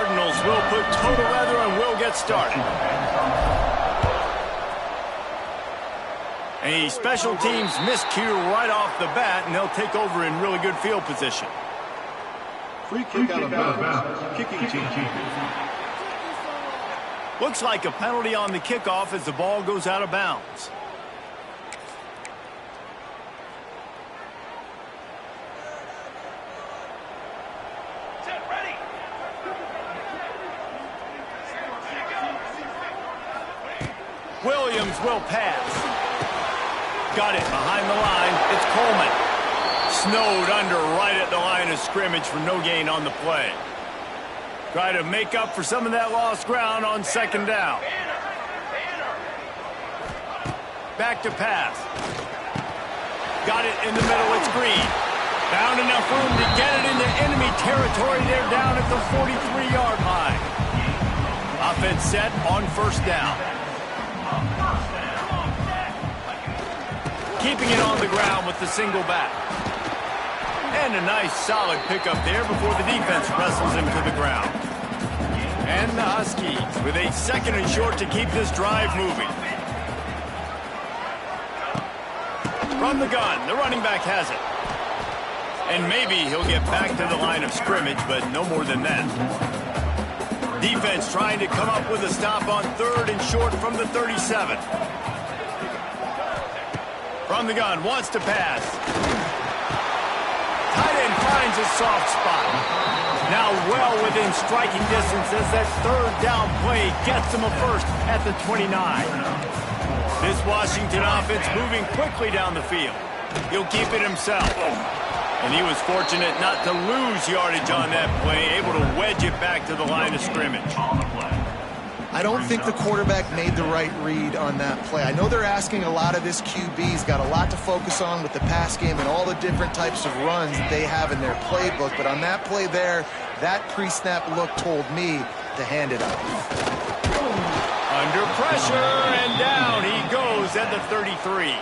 Cardinals will put toe to leather and will get started. A special teams miscue right off the bat, and they'll take over in really good field position. Free kick out of bounds. Kicking team. Looks like a penalty on the kickoff as the ball goes out of bounds. Williams will pass. Got it behind the line. It's Coleman. Snowed under right at the line of scrimmage for no gain on the play. Try to make up for some of that lost ground on second down. Back to pass. Got it in the middle. It's Green. Found enough room to get it into enemy territory. They're down at the 43-yard line. Offense set on first down. Keeping it on the ground with the single back. And a nice solid pickup there before the defense wrestles him to the ground. And the Huskies with a second and short to keep this drive moving. From the gun, the running back has it. And maybe he'll get back to the line of scrimmage, but no more than that. Defense trying to come up with a stop on third and short from the 37. From the gun, wants to pass. Tight end finds a soft spot. Now well within striking distance as that third down play gets him a first at the 29. This Washington offense moving quickly down the field. He'll keep it himself. And he was fortunate not to lose yardage on that play, able to wedge it back to the line of scrimmage. I don't think the quarterback made the right read on that play. I know they're asking a lot of this QB. He's got a lot to focus on with the pass game and all the different types of runs that they have in their playbook. But on that play there, that pre-snap look told me to hand it off. Under pressure, and down he goes at the 33.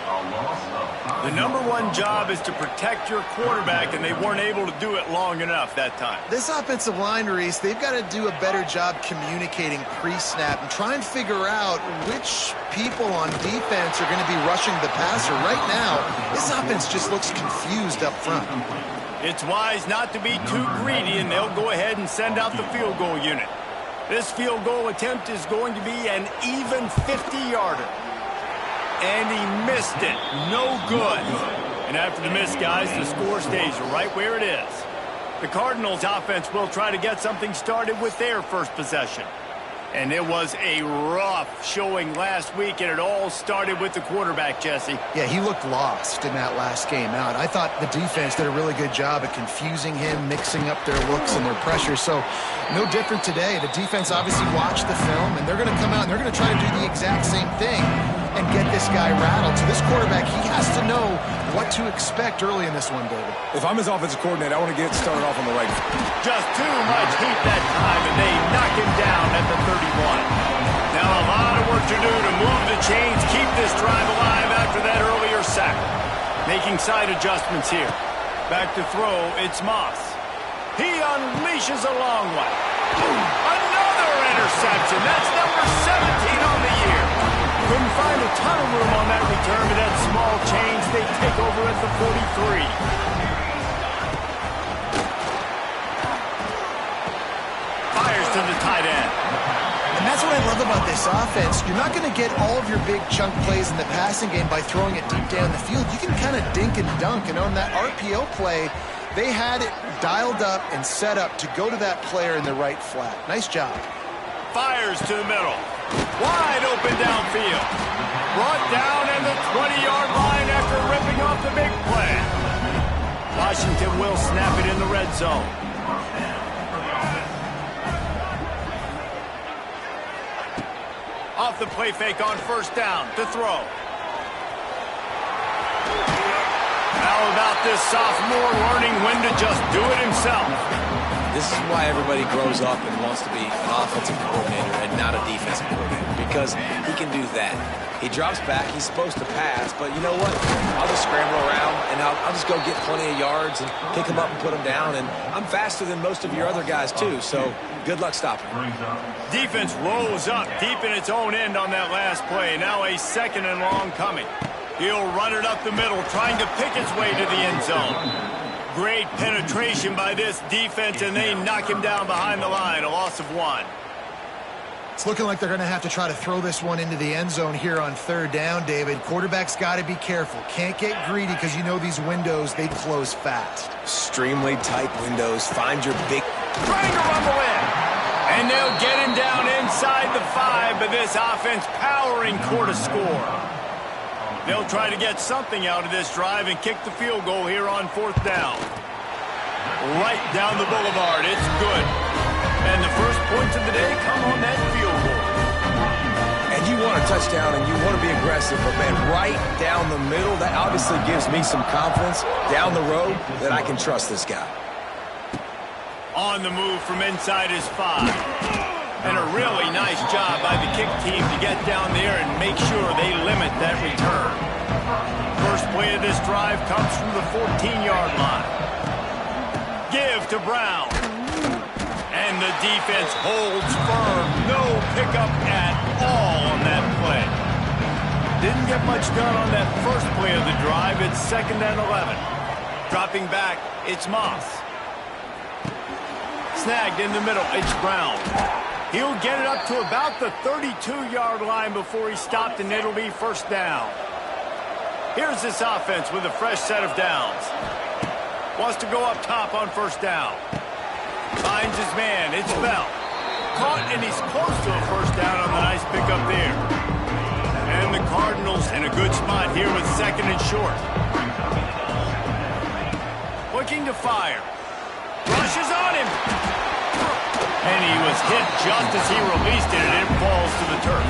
The number one job is to protect your quarterback, and they weren't able to do it long enough that time. This offensive line, Reese, they've got to do a better job communicating pre-snap and try and figure out which people on defense are going to be rushing the passer. Right now, this offense just looks confused up front. It's wise not to be too greedy, and they'll go ahead and send out the field goal unit. This field goal attempt is going to be an even 50-yarder. And he missed it. No good. And after the miss, guys, the score stays right where it is. The Cardinals offense will try to get something started with their first possession. And it was a rough showing last week, and it all started with the quarterback, Jesse. Yeah, he looked lost in that last game out. I thought the defense did a really good job at confusing him, mixing up their looks and their pressure. So no different today. The defense obviously watched the film, and they're going to come out and they're going to try to do the exact same thing and get this guy rattled. So this quarterback, he has to know what to expect early in this one, David. If I'm his offensive coordinator, I want to get started off on the right. Just too much heat that time, and they knock him down at the 31. Now a lot of work to do to move the chains, keep this drive alive after that earlier sack. Making side adjustments here. Back to throw, it's Moss. He unleashes a long one. Another interception. That's number 17 on the year. Couldn't find a ton of room on that return, but that small change, they take over at the 43. Fires to the tight end. And that's what I love about this offense. You're not going to get all of your big chunk plays in the passing game by throwing it deep down the field. You can kind of dink and dunk, and on that RPO play, they had it dialed up and set up to go to that player in the right flat. Nice job. Fires to the middle. Wide open downfield. Brought down at the 20-yard line after ripping off the big play. Washington will snap it in the red zone. Off the play fake on first down to throw. How about this sophomore learning when to just do it himself? This is why everybody grows up and wants to be an offensive coordinator and not a defensive coordinator, because he can do that. He drops back, he's supposed to pass, but you know what? I'll just scramble around, and I'll just go get plenty of yards and pick him up and put him down, and I'm faster than most of your other guys, too, so good luck stopping him. Defense rolls up deep in its own end on that last play. Now a 2nd and long coming. He'll run it up the middle, trying to pick its way to the end zone. Great penetration by this defense, and they knock him down behind the line, a loss of 1. It's looking like they're going to have to try to throw this one into the end zone here on 3rd down, David. Quarterback's got to be careful. Can't get greedy because you know these windows, they close fast. Extremely tight windows. Find your big... Trying to rumble in. And they'll get him down inside the 5, but this offense powering core to score. They'll try to get something out of this drive and kick the field goal here on 4th down. Right down the boulevard. It's good. And the first points of the day come on that field goal. And you want a touchdown and you want to be aggressive, but man, right down the middle, that obviously gives me some confidence down the road that I can trust this guy. On the move from inside his 5. And a really nice job by the kick team to get down there and make sure they limit that return. First play of this drive comes from the 14-yard line. Give to Brown. And the defense holds firm. No pickup at all on that play. Didn't get much done on that first play of the drive. It's 2nd and 11. Dropping back, it's Moss. Snagged in the middle, it's Brown. He'll get it up to about the 32-yard line before he's stopped, and it'll be 1st down. Here's this offense with a fresh set of downs. Wants to go up top on 1st down. Finds his man. It's Bell. Caught, and he's close to a 1st down on the nice pickup there. And the Cardinals in a good spot here with 2nd and short. Looking to fire. Rushes on him. And he was hit just as he released it, and it falls to the turf.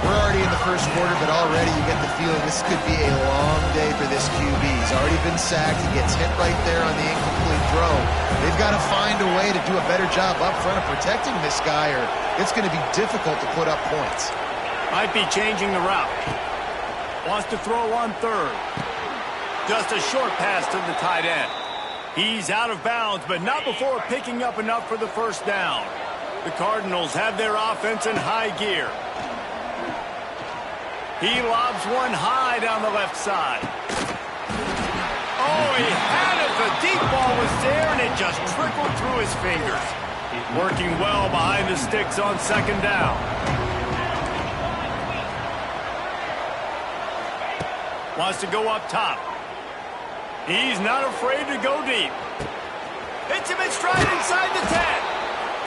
We're already in the 1st quarter, but already you get the feeling this could be a long day for this QB. He's already been sacked. He gets hit right there on the incomplete throw. They've got to find a way to do a better job up front of protecting this guy, or it's going to be difficult to put up points. Might be changing the route. Wants to throw on 3rd. Just a short pass to the tight end. He's out of bounds, but not before picking up enough for the 1st down. The Cardinals have their offense in high gear. He lobs one high down the left side. Oh, he had it. The deep ball was there, and it just trickled through his fingers. Working well behind the sticks on 2nd down. Wants to go up top. He's not afraid to go deep. Hits him in stride inside the 10.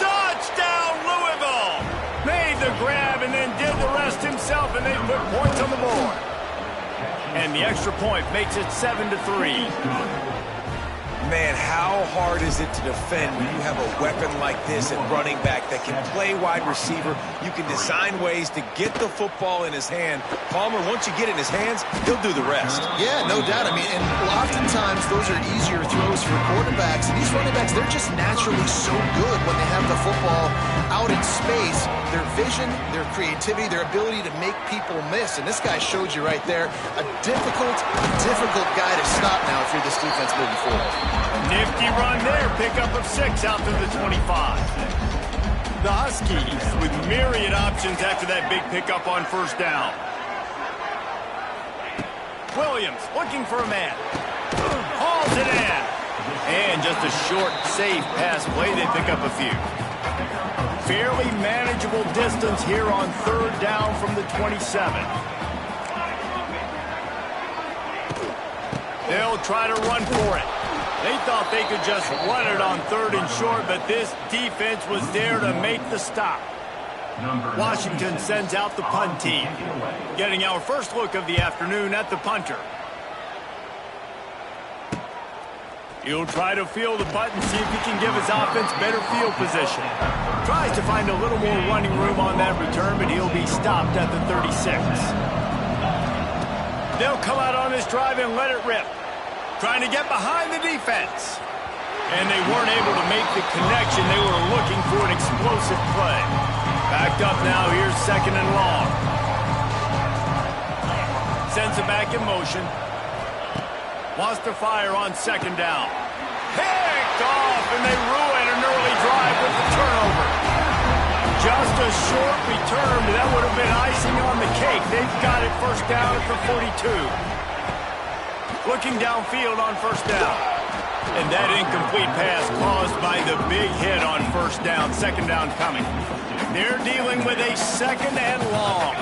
Touchdown, Louisville! Made the grab and then did the rest himself, and they put points on the board. And the extra point makes it 7-3. Man, how hard is it to defend when you have a weapon like this at running back that can play wide receiver? You can design ways to get the football in his hand. Palmer, once you get it in his hands, he'll do the rest. Yeah, no doubt. I mean, and oftentimes those are easier throws for quarterbacks. And these running backs, they're just naturally so good when they have the football out in space. Their vision, their creativity, their ability to make people miss. And this guy showed you right there, a difficult guy to stop now if you're this defense moving forward. Nifty run there. Pickup of 6 out to the 25. The Huskies with myriad options after that big pickup on 1st down. Williams looking for a man. Hauls it in. And just a short, safe pass play. They pick up a few. Fairly manageable distance here on 3rd down from the 27. They'll try to run for it. They thought they could just run it on 3rd and short, but this defense was there to make the stop. Washington sends out the punt team. Getting our first look of the afternoon at the punter. He'll try to feel the punt and see if he can give his offense better field position. Tries to find a little more running room on that return, but he'll be stopped at the 36. They'll come out on this drive and let it rip. Trying to get behind the defense. And they weren't able to make the connection. They were looking for an explosive play. Backed up now. Here's 2nd and long. Sends it back in motion. Wants to fire on 2nd down. Picked off, and they ruin an early drive with the turnover. Just a short return, but that would have been icing on the cake. They've got it 1st down at the 42. Looking downfield on 1st down. And that incomplete pass caused by the big hit on 1st down. 2nd down coming. They're dealing with a 2nd and long.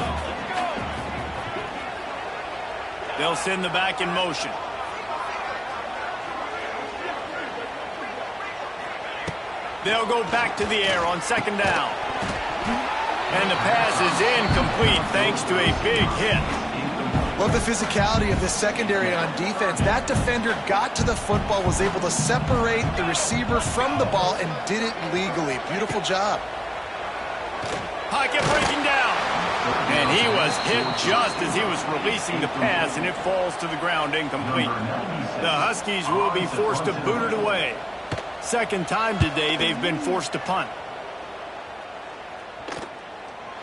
They'll send the back in motion. They'll go back to the air on 2nd down. And the pass is incomplete thanks to a big hit. Love the physicality of the secondary on defense. That defender got to the football, was able to separate the receiver from the ball, and did it legally. Beautiful job. Pocket breaking down. And he was hit just as he was releasing the pass, and it falls to the ground incomplete. The Huskies will be forced to boot it away. 2nd time today they've been forced to punt.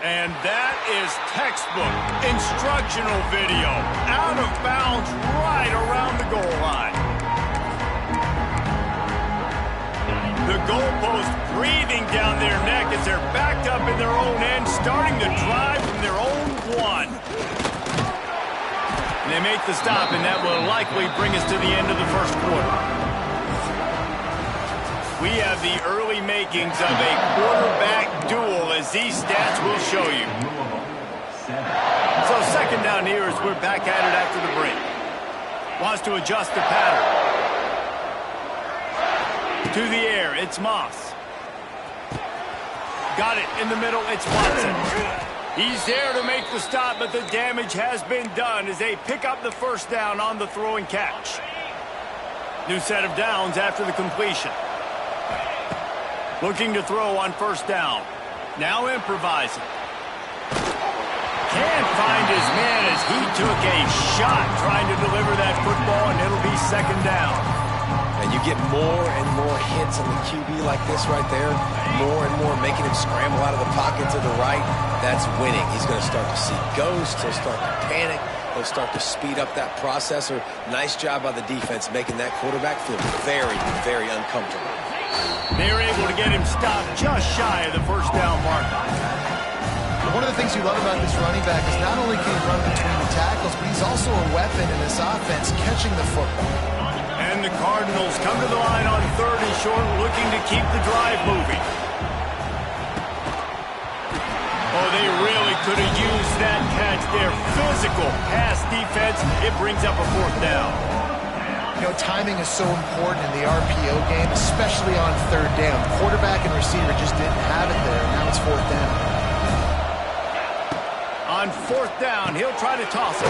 And that is textbook instructional video. Out of bounds right around the goal line. The goalpost breathing down their neck as they're backed up in their own end, starting to drive from their own 1. And they make the stop, and that will likely bring us to the end of the 1st quarter. We have the early makings of a quarterback duel, as these stats will show you. So 2nd down here as we're back at it after the break. Wants to adjust the pattern. To the air, it's Moss. Got it in the middle, it's Watson. He's there to make the stop, but the damage has been done as they pick up the 1st down on the throw and catch. New set of downs after the completion. Looking to throw on 1st down. Now improvising. Can't find his man as he took a shot trying to deliver that football, and it'll be 2nd down. And you get more and more hits on the QB like this right there. More and more making him scramble out of the pocket to the right. That's winning. He's going to start to see ghosts. He'll start to panic. He'll start to speed up that processor. Nice job by the defense making that quarterback feel very, very uncomfortable. They're able to get him stopped just shy of the 1st down mark. One of the things you love about this running back is not only can he run between the tackles, but he's also a weapon in this offense, catching the football. And the Cardinals come to the line on 3rd and short, looking to keep the drive moving. Oh, they really could have used that catch there. Physical pass defense. It brings up a 4th down. You know, timing is so important in the RPO game, especially on 3rd down. Quarterback and receiver just didn't have it there, and now it's 4th down. On 4th down, he'll try to toss it.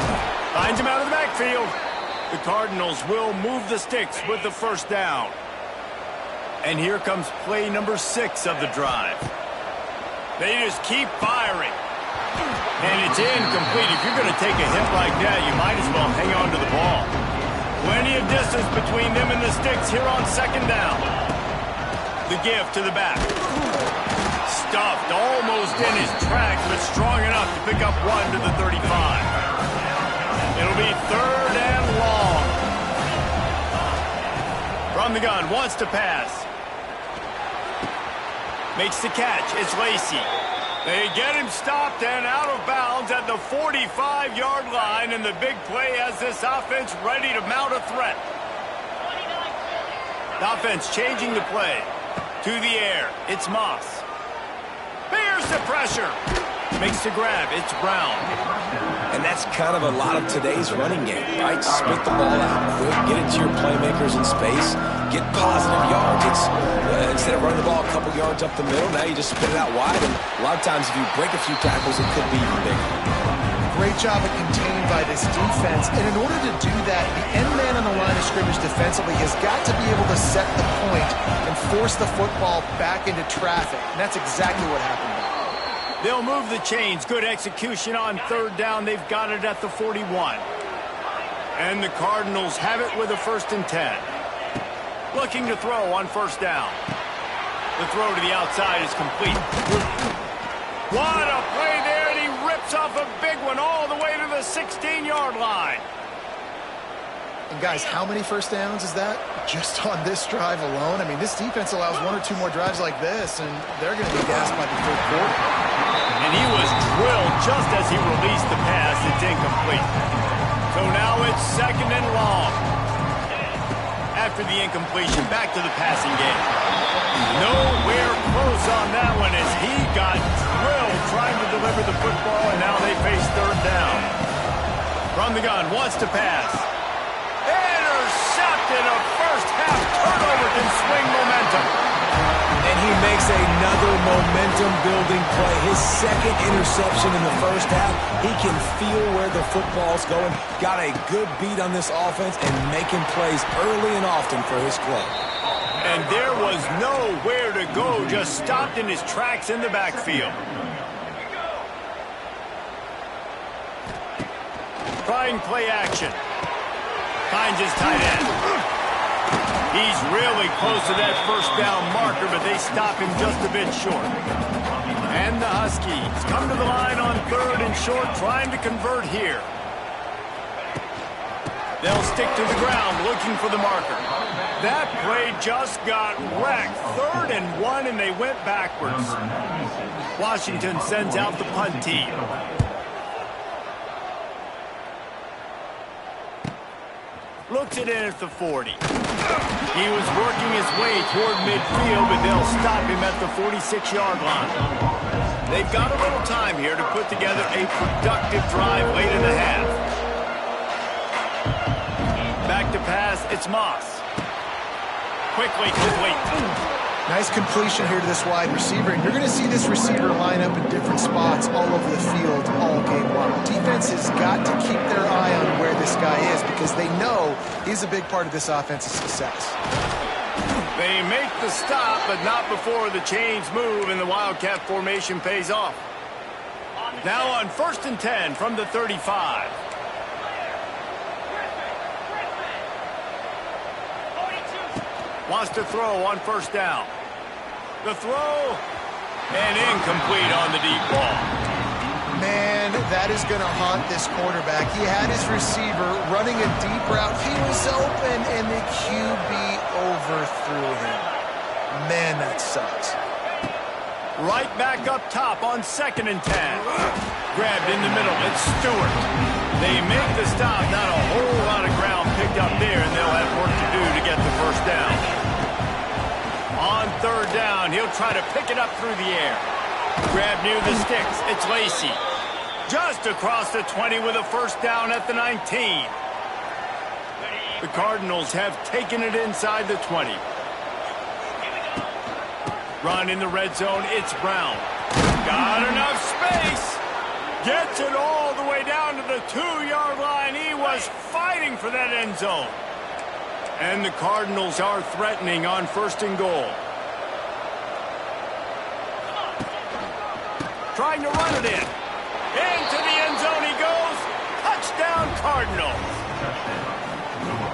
Finds him out of the backfield. The Cardinals will move the sticks with the 1st down. And here comes play number 6 of the drive. They just keep firing. And it's incomplete. If you're going to take a hit like that, you might as well hang on to the ball. Plenty of distance between them and the sticks here on 2nd down. The give to the back. Stuffed almost in his tracks, but strong enough to pick up 1 to the 35. It'll be 3rd and long. From the gun, wants to pass. Makes the catch. It's Lacy. They get him stopped and out of bounds at the 45-yard line, and the big play has this offense ready to mount a threat. The offense changing the play. To the air. It's Moss. Bears the pressure. Makes the grab. It's Brown. And that's kind of a lot of today's running game, right? Spit the ball out quick, get it to your playmakers in space, get positive yards. It's instead of running the ball a couple yards up the middle, now you just spit it out wide, and a lot of times if you break a few tackles, it could be even bigger. Great job of containing by this defense, and in order to do that, the end man on the line of scrimmage defensively has got to be able to set the point and force the football back into traffic, and that's exactly what happened. They'll move the chains. Good execution on 3rd down. They've got it at the 41. And the Cardinals have it with a 1st and 10. Looking to throw on first down. The throw to the outside is complete. What a play there, and he rips off a big one all the way to the 16-yard line. And guys, how many first downs is that just on this drive alone? I mean, this defense allows one or two more drives like this, and they're going to be gassed by the third quarter. And he was drilled just as he released the pass. It's incomplete. So now it's second and long. After the incompletion, back to the passing game. Nowhere close on that one as he got drilled trying to deliver the football, and now they face third down. From the gun, wants to pass. Intercepted. A first-half turnover can swing momentum. And he makes another momentum-building play. His second interception in the first half. He can feel where the football's going. Got a good beat on this offense and making plays early and often for his club. And there was nowhere to go. Just stopped in his tracks in the backfield. Trying play action. Finds his tight end. He's really close to that first down marker, but they stop him just a bit short. And the Huskies come to the line on third and short, trying to convert here. They'll stick to the ground, looking for the marker. That play just got wrecked. 3rd and 1, and they went backwards. Washington sends out the punt team. Looks it in at the 40. He was working his way toward midfield, but they'll stop him at the 46-yard line. They've got a little time here to put together a productive drive late in the half. Back to pass, it's Moss. Quickly complete. Nice completion here to this wide receiver, and you're going to see this receiver line up in different spots all over the field all game long. Defense has got to keep their eye on where this guy is because they know he's a big part of this offense's success. They make the stop, but not before the chains move and the Wildcat formation pays off. Now on 1st and 10 from the 35. Wants to throw on first down. The throw, and incomplete on the deep ball. Man, that is going to haunt this quarterback. He had his receiver running a deep route. He was open, and the QB overthrew him. Man, that sucks. Right back up top on 2nd and 10. Grabbed in the middle, it's Stewart. They make the stop, not a whole lot of ground picked up there, and they'll have work to do to get the first down. On 3rd down, he'll try to pick it up through the air. Grab near the sticks, it's Lacey. Just across the 20 with a first down at the 19. The Cardinals have taken it inside the 20. Run in the red zone, it's Brown. Got enough space. Gets it all the way down to the 2-yard line. He was fighting for that end zone. And the Cardinals are threatening on 1st and goal. Trying to run it in. Into the end zone he goes. Touchdown Cardinals.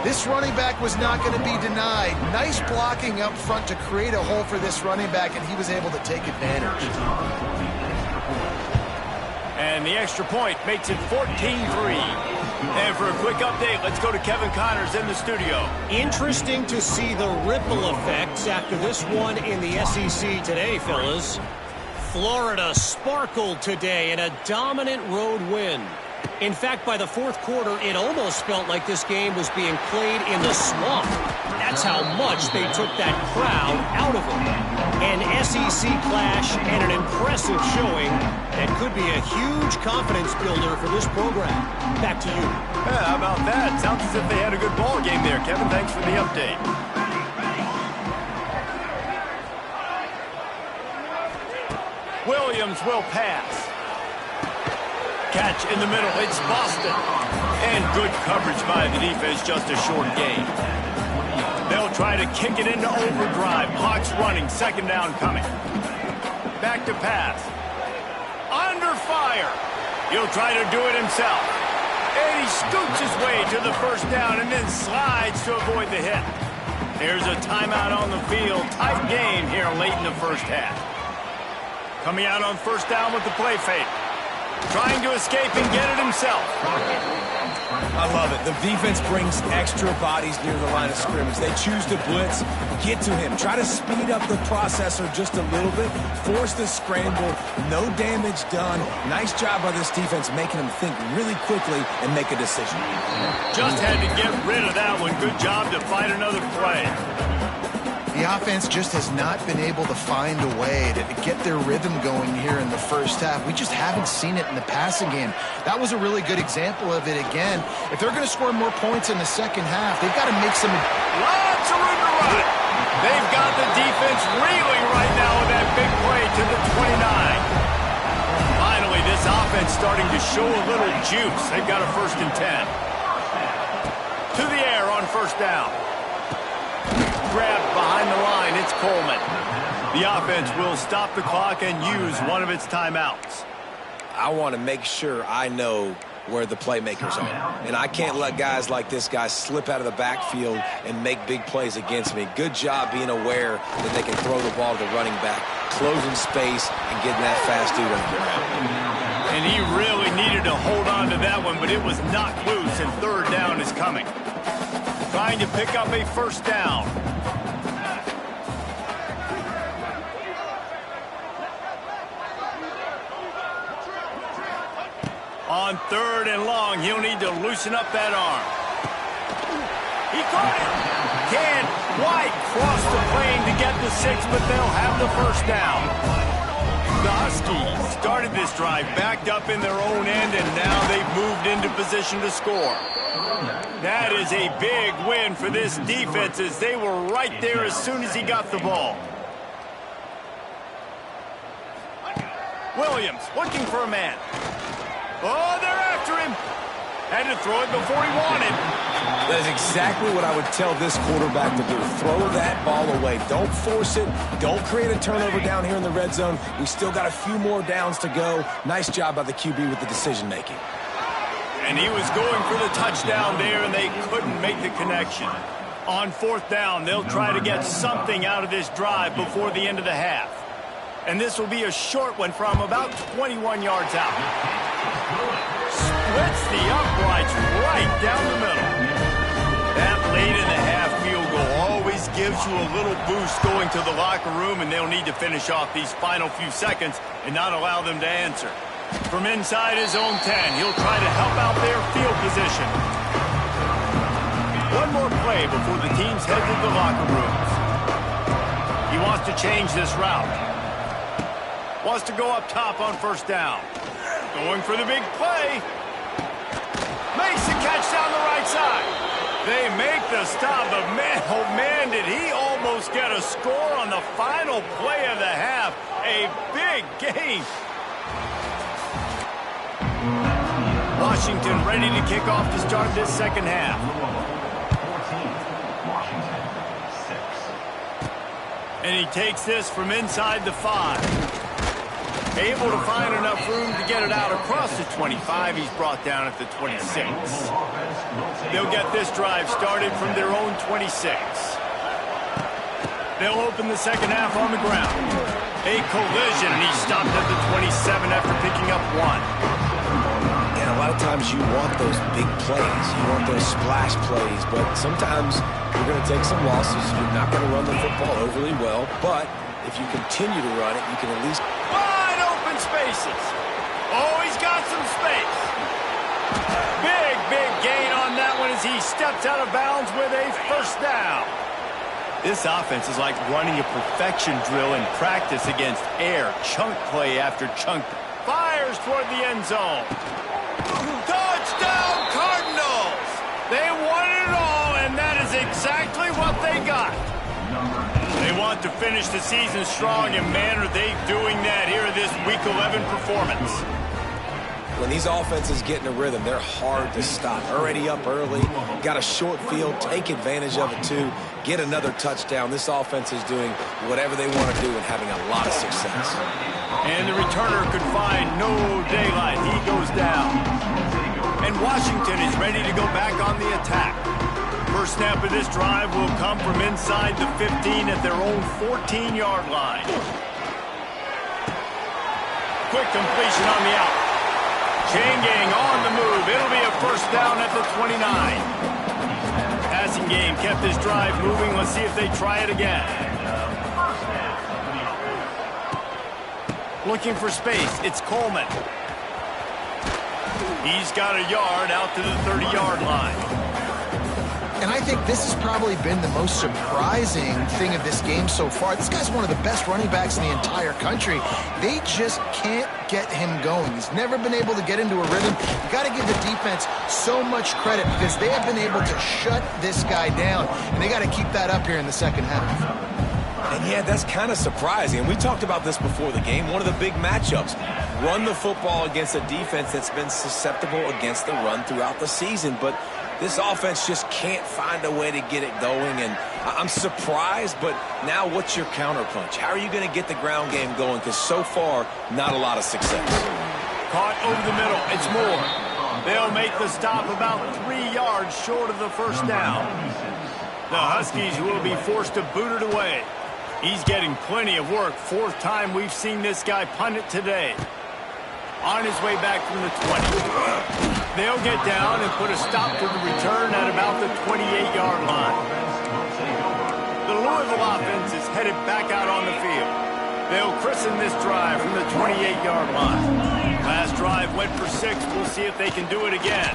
This running back was not going to be denied. Nice blocking up front to create a hole for this running back, and he was able to take advantage. And the extra point makes it 14-3. And for a quick update, let's go to Kevin Connors in the studio. Interesting to see the ripple effects after this one in the SEC today, fellas. Florida sparkled today in a dominant road win. In fact, by the 4th quarter, it almost felt like this game was being played in the swamp. That's how much they took that crowd out of it. An SEC clash and an impressive showing that could be a huge confidence builder for this program. Back to you. Yeah, how about that? Sounds as if they had a good ball game there. Kevin, thanks for the update. Williams will pass. Catch in the middle, it's Boston. And good coverage by the defense, just a short gain. They'll try to kick it into overdrive. Clock's running, 2nd down coming. Back to pass. Under fire. He'll try to do it himself. And he scoots his way to the first down and then slides to avoid the hit. There's a timeout on the field. Tight game here late in the first half. Coming out on first down with the play fake. Trying to escape and get it himself. I love it. The defense brings extra bodies near the line of scrimmage. They choose to blitz, get to him, try to speed up the processor just a little bit, force the scramble, no damage done. Nice job by this defense making him think really quickly and make a decision. Just had to get rid of that one. Good job to fight another play. The offense just has not been able to find a way to get their rhythm going here in the first half. We just haven't seen it in the passing game. That was a really good example of it again. If they're going to score more points in the second half, they've got to make some... Lots of room to run. They've got the defense reeling right now with that big play to the 29. Finally, this offense starting to show a little juice. They've got a 1st and 10. To the air on first down. Grabbed behind the line, it's Coleman. The offense will stop the clock and use one of its timeouts. I want to make sure I know where the playmakers are. And I can't let guys like this guy slip out of the backfield and make big plays against me. Good job being aware that they can throw the ball to the running back, closing space, and getting that fast dude on the ground. And he really needed to hold on to that one, but it was knocked loose, and third down is coming. Trying to pick up a first down. On 3rd and long, he'll need to loosen up that arm. He caught it. Can White cross the plane to get the 6, but they'll have the first down. The Huskies started this drive backed up in their own end, and now they've moved into position to score. That is a big win for this defense, as they were right there as soon as he got the ball. Williams looking for a man. Oh, they're after him. Had to throw it before he wanted. That is exactly what I would tell this quarterback to do. Throw that ball away. Don't force it. Don't create a turnover down here in the red zone. We still got a few more downs to go. Nice job by the QB with the decision-making. And he was going for the touchdown there, and they couldn't make the connection. On 4th down, they'll try to get something out of this drive before the end of the half. And this will be a short one from about 21 yards out. Splits the uprights right down the middle. That late in the half field goal always gives you a little boost going to the locker room, and they'll need to finish off these final few seconds and not allow them to answer. From inside his own 10, he'll try to help out their field position. One more play before the teams head to the locker rooms. He wants to change this route. Wants to go up top on first down. Going for the big play. Makes the catch down the right side. They make the stop, but man, oh man, did he almost get a score on the final play of the half. A big game. Washington ready to kick off to start this second half. And he takes this from inside the 5. Able to find enough room to get it out across the 25. He's brought down at the 26. They'll get this drive started from their own 26. They'll open the second half on the ground. A collision, and he's stopped at the 27 after picking up 1. And a lot of times you want those big plays. You want those splash plays, but sometimes you're going to take some losses. You're not going to run the football overly well, but if you continue to run it, you can at least... Wide open spaces. Oh, he's got some space. Big gain on that one as he steps out of bounds with a first down. This offense is like running a perfection drill in practice against air. Chunk play after chunk. Fires toward the end zone. Touchdown, Cardinals! They wanted it all, and that is exactly what they got. They want to finish the season strong, and man, are they doing that here in this Week 11 performance. When these offenses get in a rhythm, they're hard to stop. Already up early, got a short field, take advantage of it too, get another touchdown. This offense is doing whatever they want to do and having a lot of success. And the returner could find no daylight. He goes down. And Washington is ready to go back on the attack. 1st First snap of this drive will come from inside the 15 at their own 14-yard line. Quick completion on the out. Chain gang on the move. It'll be a first down at the 29. Passing game kept this drive moving. Let's see if they try it again. Looking for space. It's Coleman. He's got a yard out to the 30-yard line. And I think this has probably been the most surprising thing of this game so far. This guy's one of the best running backs in the entire country. They just can't get him going. He's never been able to get into a rhythm. You got to give the defense so much credit because they have been able to shut this guy down, and they got to keep that up here in the second half. And yeah, that's kind of surprising. We talked about this before the game. One of the big matchups. Run the football against a defense that's been susceptible against the run throughout the season. But this offense just can't find a way to get it going. And I'm surprised, but now what's your counterpunch? How are you going to get the ground game going? Because so far, not a lot of success. Caught over the middle. It's Moore. They'll make the stop about 3 yards short of the first down. The Huskies will be forced to boot it away. He's getting plenty of work. Fourth time we've seen this guy punt it today. On his way back from the 20. They'll get down and put a stop to the return at about the 28-yard line. The Louisville offense is headed back out on the field. They'll christen this drive from the 28-yard line. Last drive went for 6. We'll see if they can do it again.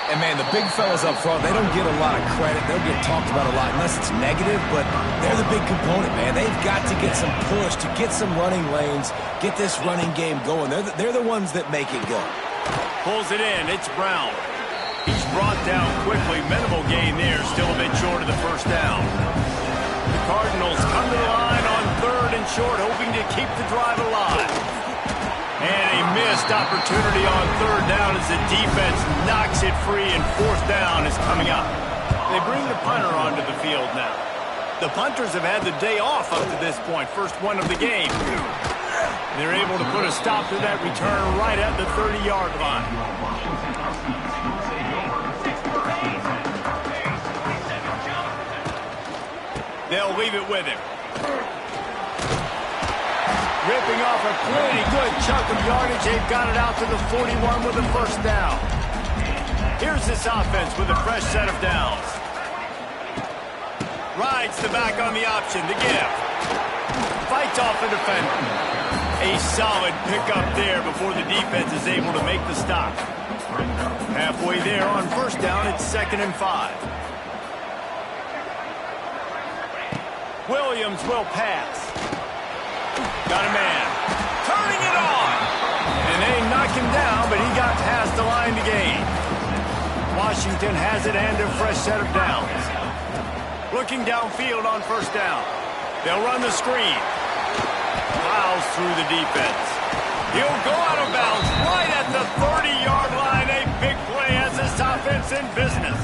And, man, the big fellas up front, they don't get a lot of credit. They'll get talked about a lot unless it's negative, but they're the big component, man. They've got to get some push, to get some running lanes, get this running game going. They're the ones that make it go. Pulls it in. It's Brown. He's brought down quickly. Minimal gain there. Still a bit short of the first down. The Cardinals come to the line on 3rd and short, hoping to keep the drive alive. And a missed opportunity on 3rd down as the defense knocks it free, and 4th down is coming up. They bring the punter onto the field now. The punters have had the day off up to this point. First one of the game. They're able to put a stop to that return right at the 30-yard line. They'll leave it with him. Ripping off a pretty good chunk of yardage. They've got it out to the 41 with a first down. Here's this offense with a fresh set of downs. Rides the back on the option. The give. Fights off the defender. A solid pickup there before the defense is able to make the stop. Halfway there on first down, it's 2nd and 5. Williams will pass. Got a man. Turning it on. And they knock him down, but he got past the line to gain. Washington has it and a fresh set of downs. Looking downfield on first down. They'll run the screen. Plows through the defense. He'll go out of bounds right at the 30-yard line. A big play as this offense in business.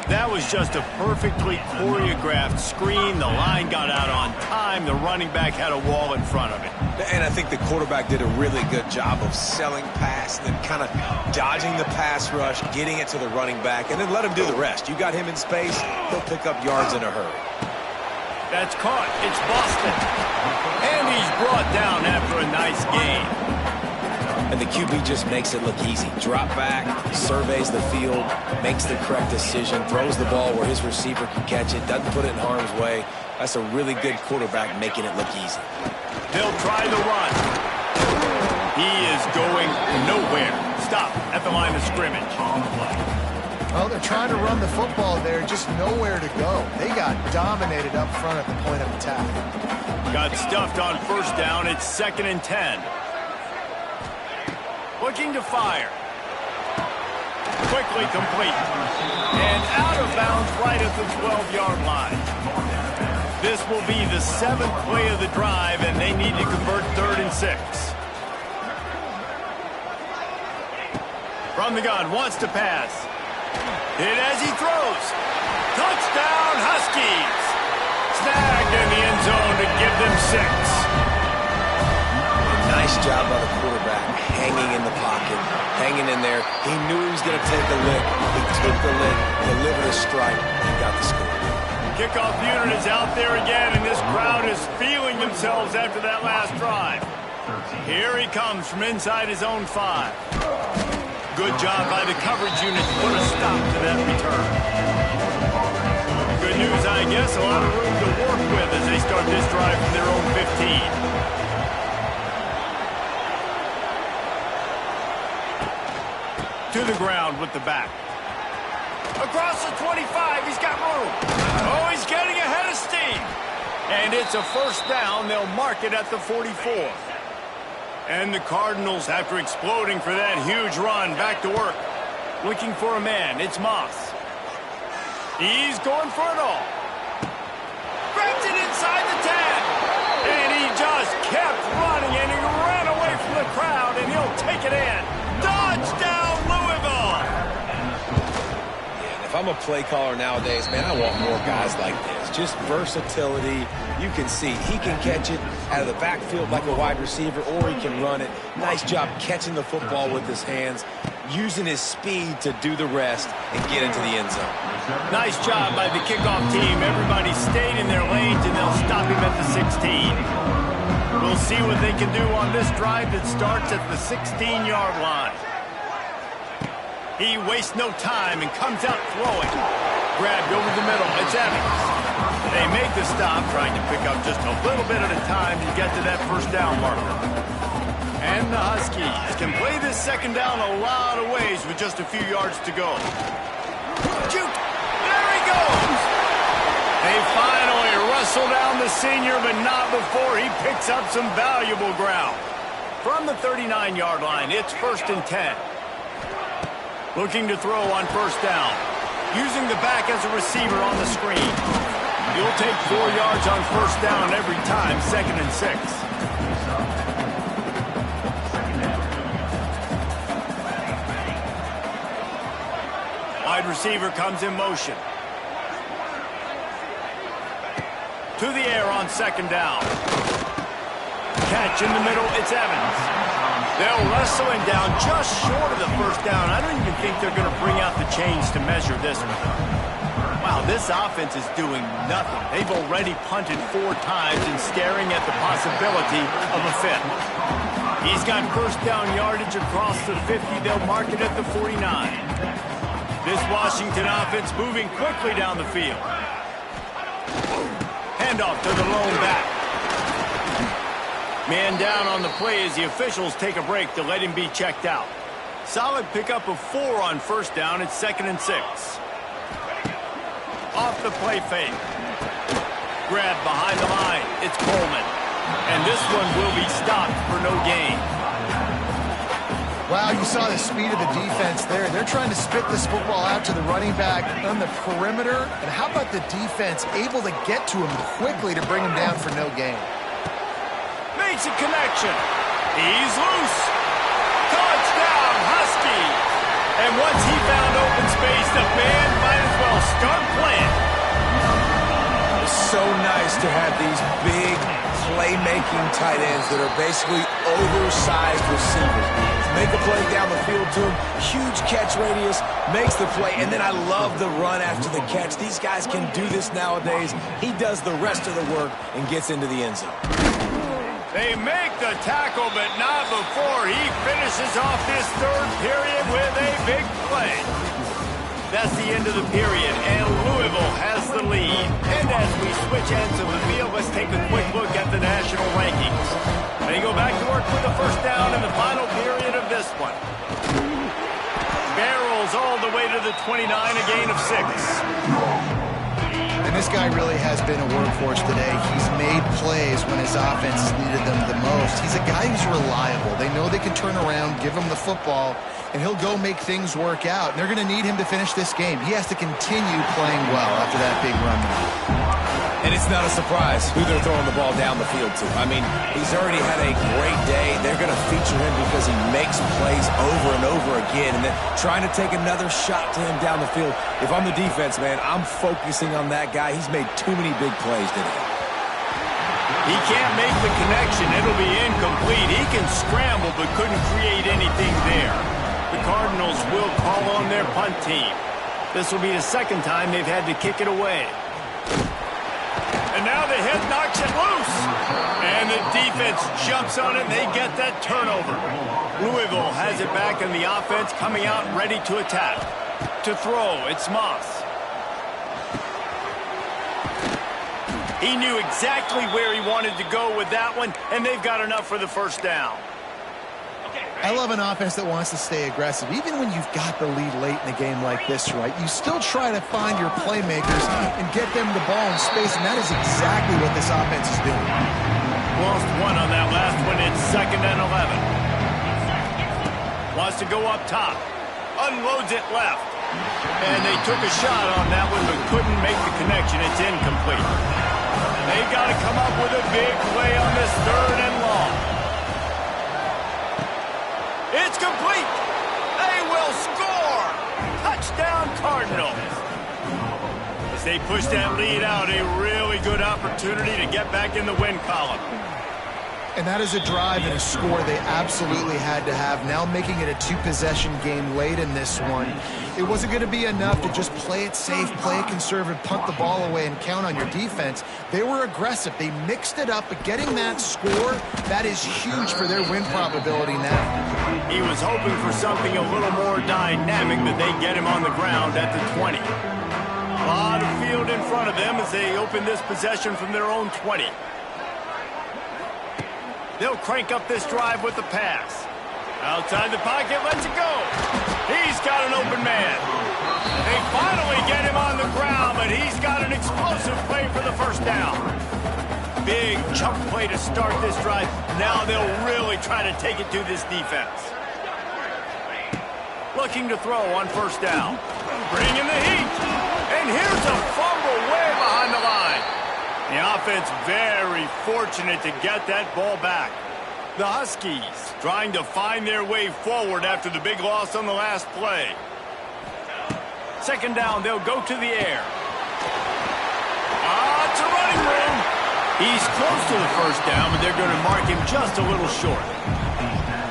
That was just a perfectly choreographed screen. The line got out on time. The running back had a wall in front of it. And I think the quarterback did a really good job of selling pass, then kind of dodging the pass rush, getting it to the running back, and then let him do the rest. You got him in space, he'll pick up yards in a hurry. That's caught. It's Boston. And he's brought down after a nice gain. And the QB just makes it look easy. Drop back, surveys the field, makes the correct decision, throws the ball where his receiver can catch it, doesn't put it in harm's way. That's a really good quarterback making it look easy. They'll try the run. He is going nowhere. Stop at the line of scrimmage. Well, they're trying to run the football there, just nowhere to go. They got dominated up front at the point of attack. Got stuffed on first down. It's 2nd and 10. Looking to fire. Quickly complete. And out of bounds right at the 12-yard line. This will be the 7th play of the drive, and they need to convert 3rd and 6. From the gun, wants to pass. Hit as he throws. Touchdown, Huskies. Snagged in the end zone to give them 6. Nice Nice job by the quarterback, hanging in the pocket, hanging in there. He knew he was going to take a lick. He took the lick, delivered a strike, and got the score. Kickoff unit is out there again, and this crowd is feeling themselves after that last drive. Here he comes from inside his own 5. Good job by the coverage unit to put a stop to that return. Good news, I guess, a lot of room to work with as they start this drive from their own 15. To the ground with the back. Across the 25, he's got room. Oh, he's getting ahead of steam. And it's a first down. They'll mark it at the 44. And the Cardinals, after exploding for that huge run, back to work. Looking for a man. It's Moss. He's going for it all. Grabs it inside the 10. And he just kept running, and he ran away from the crowd, and he'll take it in. Touchdown, Louisville! Yeah, if I'm a play caller nowadays, man, I want more guys like this. Just versatility. You can see he can catch it out of the backfield like a wide receiver, or he can run it. Nice job catching the football with his hands, using his speed to do the rest and get into the end zone. Nice job by the kickoff team. Everybody stayed in their lanes, and they'll stop him at the 16. We'll see what they can do on this drive that starts at the 16-yard line. He wastes no time and comes out throwing. Grabbed over the middle. It's Evans. They make the stop, trying to pick up just a little bit at a time to get to that first down marker. And the Huskies can play this second down a lot of ways with just a few yards to go. Shoot! There he goes! They finally wrestle down the senior, but not before he picks up some valuable ground. From the 39-yard line, it's 1st and 10. Looking to throw on first down. Using the back as a receiver on the screen. He'll take 4 yards on first down every time, 2nd and 6. Wide receiver comes in motion. To the air on second down. Catch in the middle, it's Evans. They'll wrestle him down just short of the first down. I don't even think they're going to bring out the chains to measure this one. Wow, this offense is doing nothing. They've already punted 4 times and staring at the possibility of a 5th. He's got first down yardage across the 50. They'll mark it at the 49. This Washington offense moving quickly down the field. Handoff to the lone back. Man down on the play as the officials take a break to let him be checked out. Solid pickup of 4 on first down. It's 2nd and 6. Off the play fake. Grab behind the line. It's Coleman. And this one will be stopped for no gain. Wow, you saw the speed of the defense there. They're trying to spit this football out to the running back on the perimeter. And how about the defense able to get to him quickly to bring him down for no gain? Makes a connection. He's loose. Touchdown, Husky. And once he found open space, the band might as well start playing. It's so nice to have these big playmaking tight ends that are basically oversized receivers. Make a play down the field to him, huge catch radius, makes the play, and then I love the run after the catch. These guys can do this nowadays. He does the rest of the work and gets into the end zone. They make the tackle, but not before he finishes off this third period with a big play. That's the end of the period, and Louisville has the lead. And as we switch ends of the field, let's take a quick look at the national rankings. They go back to work with the first down in the final period of this one. Barrels all the way to the 29, a gain of 6. And this guy really has been a workhorse today. He's made plays when his offense needed them the most. He's a guy who's reliable. They know they can turn around, give him the football, and he'll go make things work out. And they're going to need him to finish this game. He has to continue playing well after that big run. And it's not a surprise who they're throwing the ball down the field to. I mean, he's already had a great day. They're going to feature him because he makes plays over and over again. And then trying to take another shot to him down the field. If I'm the defense, man, I'm focusing on that guy. He's made too many big plays today. He can't make the connection. It'll be incomplete. He can scramble but couldn't create anything there. The Cardinals will call on their punt team. This will be the second time they've had to kick it away. And now the hit knocks it loose. And the defense jumps on it, and they get that turnover. Louisville has it back in the offense, coming out ready to attack. To throw, it's Moss. He knew exactly where he wanted to go with that one, and they've got enough for the first down. I love an offense that wants to stay aggressive. Even when you've got the lead late in a game like this, right, you still try to find your playmakers and get them the ball in space, and that is exactly what this offense is doing. Lost one on that last one. It's 2nd and 11. Wants to go up top. Unloads it left. And they took a shot on that one but couldn't make the connection. It's incomplete. They got to come up with a big play on this 3rd and long. It's complete. They will score. Touchdown Cardinals. As they push that lead out, a really good opportunity to get back in the win column. And that is a drive and a score they absolutely had to have. Now making it a 2-possession game late in this one. It wasn't going to be enough to just play it safe, play it conservative, punt the ball away, and count on your defense. They were aggressive. They mixed it up, but getting that score, that is huge for their win probability now. He was hoping for something a little more dynamic, but they get him on the ground at the 20. A lot of field in front of them as they open this possession from their own 20. They'll crank up this drive with the pass. Outside the pocket, lets it go. He's got an open man. They finally get him on the ground, but he's got an explosive play for the first down. Big chunk play to start this drive. Now they'll really try to take it to this defense. Looking to throw on first down. Bringing the heat. And here's a fumble way behind the line. The offense very fortunate to get that ball back. The Huskies trying to find their way forward after the big loss on the last play. 2nd down, they'll go to the air. It's a running room. He's close to the first down, but they're going to mark him just a little short.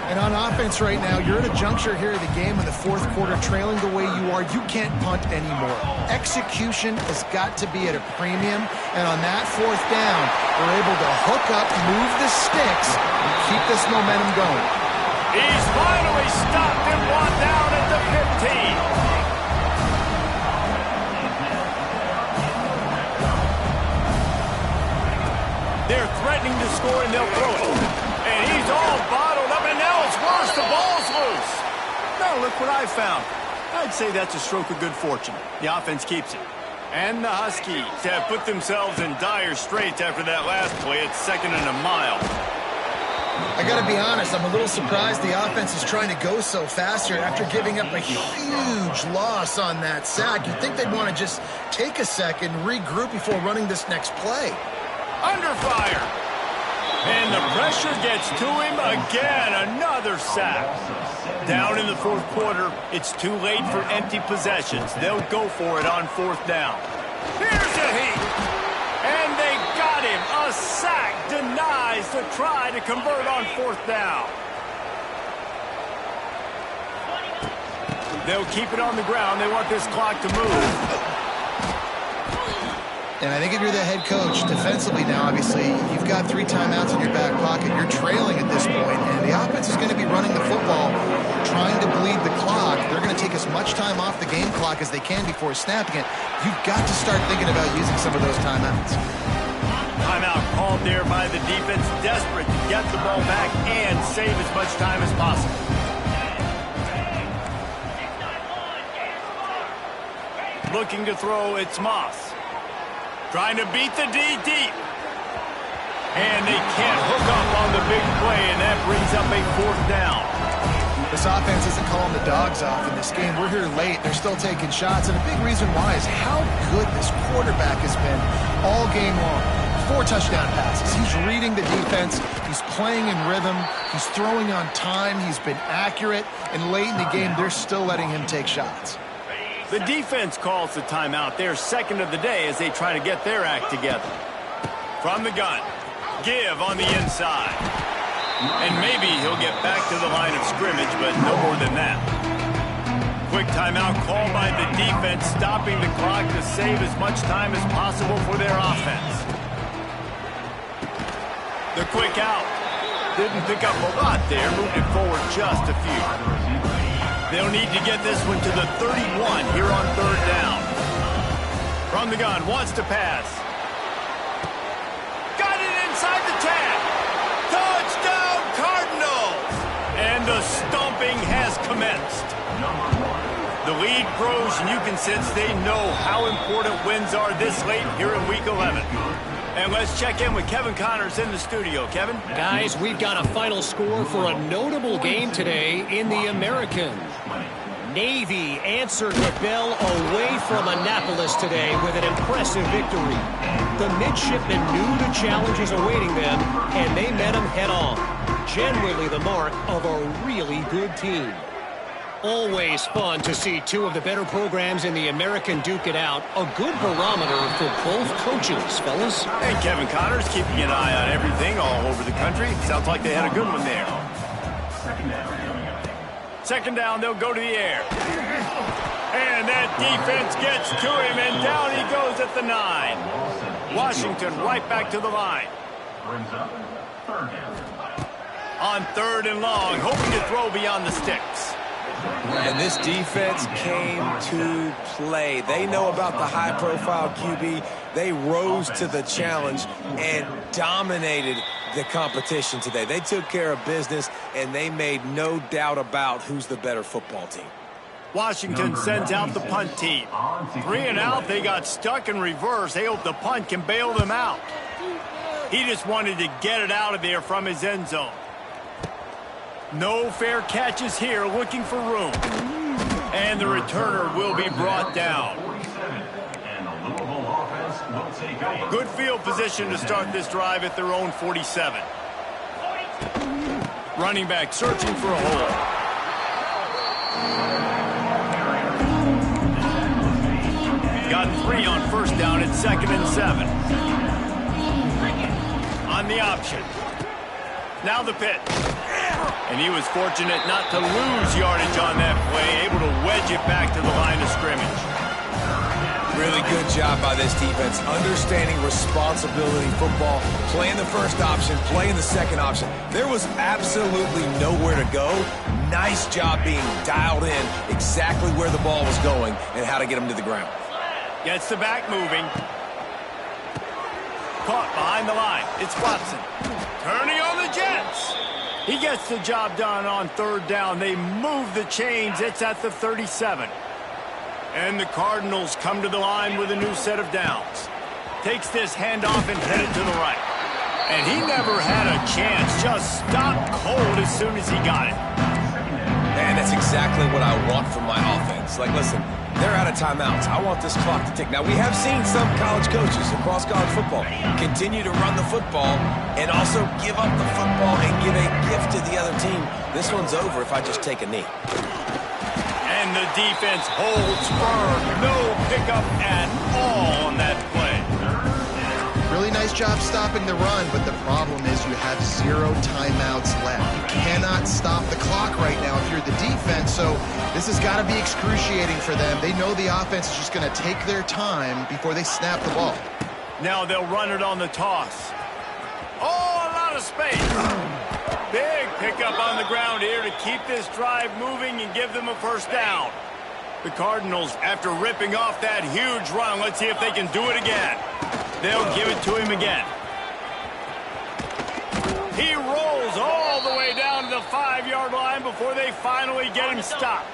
And on offense right now, you're at a juncture here of the game in the 4th quarter, trailing the way you are. You can't punt anymore. Execution has got to be at a premium. And on that 4th down, they're able to hook up, move the sticks, and keep this momentum going. He's finally stopped and brought down at the 15. They're threatening to score, and they'll throw it. And he's all bottled up, and now it's worse. The ball's loose. Now look what I found. I'd say that's a stroke of good fortune. The offense keeps it. And the Huskies have put themselves in dire straits after that last play. It's 2nd and a mile. I got to be honest, I'm a little surprised the offense is trying to go so fast here after giving up a huge loss on that sack. You'd think they'd want to just take a second, regroup before running this next play. Under fire. And the pressure gets to him again. Another sack. Down in the 4th quarter, it's too late for empty possessions. They'll go for it on 4th down. Here's the heat. And they got him. A sack denies to try to convert on 4th down. They'll keep it on the ground. They want this clock to move. And I think if you're the head coach, defensively now, obviously, you've got 3 timeouts in your back pocket. You're trailing at this point, and the offense is going to be running the football, trying to bleed the clock. They're going to take as much time off the game clock as they can before snapping it. You've got to start thinking about using some of those timeouts. Timeout called there by the defense, desperate to get the ball back and save as much time as possible. Looking to throw, it's Moss. Trying to beat the D deep. And they can't hook up on the big play, and that brings up a 4th down. This offense isn't calling the dogs off in this game. We're here late. They're still taking shots, and a big reason why is how good this quarterback has been all game long. 4 touchdown passes. He's reading the defense. He's playing in rhythm. He's throwing on time. He's been accurate. And late in the game, they're still letting him take shots. The defense calls the timeout. They're 2nd of the day as they try to get their act together. From the gun, Give on the inside. And maybe he'll get back to the line of scrimmage, but no more than that. Quick timeout called by the defense, stopping the clock to save as much time as possible for their offense. The quick out. Didn't pick up a lot there, moved it forward just a few. They'll need to get this one to the 31 here on third down. From the gun, wants to pass. Got it inside the 10. Touchdown, Cardinals! And the stomping has commenced. The lead grows, and you can sense they know how important wins are this late here in Week 11. And let's check in with Kevin Connors in the studio. Kevin? Guys, we've got a final score for a notable game today in the American. Navy answered the bell away from Annapolis today with an impressive victory. The midshipmen knew the challenges awaiting them, and they met them head-on. Generally the mark of a really good team. Always fun to see two of the better programs in the American duke it out. A good barometer for both coaches, fellas. And Kevin Connors keeping an eye on everything all over the country. Sounds like they had a good one there. Second down, they'll go to the air. And that defense gets to him, and down he goes at the 9. Washington right back to the line. On third and long, hoping to throw beyond the sticks. And this defense came to play. They know about the high-profile QB. They rose to the challenge and dominated the competition today. They took care of business, and they made no doubt about who's the better football team. Washington sends out the punt team. 3 and out, they got stuck in reverse. They hope the punt can bail them out. He just wanted to get it out of there from his end zone. No fair catches here, looking for room. And the returner will be brought down. Good field position to start this drive at their own 47. Running back searching for a hole. Got 3 on first down at 2nd and 7. On the option. Now the pitch. And he was fortunate not to lose yardage on that play, able to wedge it back to the line of scrimmage. Really good job by this defense, understanding responsibility football, playing the first option, playing the second option. There was absolutely nowhere to go. Nice job being dialed in exactly where the ball was going and how to get him to the ground. Gets the back moving. Caught behind the line. It's Watson. Turning on the Jets. He gets the job done on third down. They move the chains. It's at the 37. And the Cardinals come to the line with a new set of downs. Takes this handoff and headed to the right. And he never had a chance. Just stopped cold as soon as he got it. And that's exactly what I want from my offense. Like, listen, they're out of timeouts. I want this clock to tick. Now, we have seen some college coaches across college football continue to run the football and also give up the football and give a gift to the other team. This one's over if I just take a knee. And the defense holds firm. No pickup at all on that play. Really nice job stopping the run, but the problem is you have 0 timeouts left. You cannot stop the clock right now if you're the defense, so this has got to be excruciating for them. They know the offense is just going to take their time before they snap the ball. Now they'll run it on the toss. Oh, a lot of space. Big pickup on the ground here to keep this drive moving and give them a first down. The Cardinals, after ripping off that huge run, let's see if they can do it again. They'll give it to him again. He rolls all the way down to the 5-yard line before they finally get him stopped.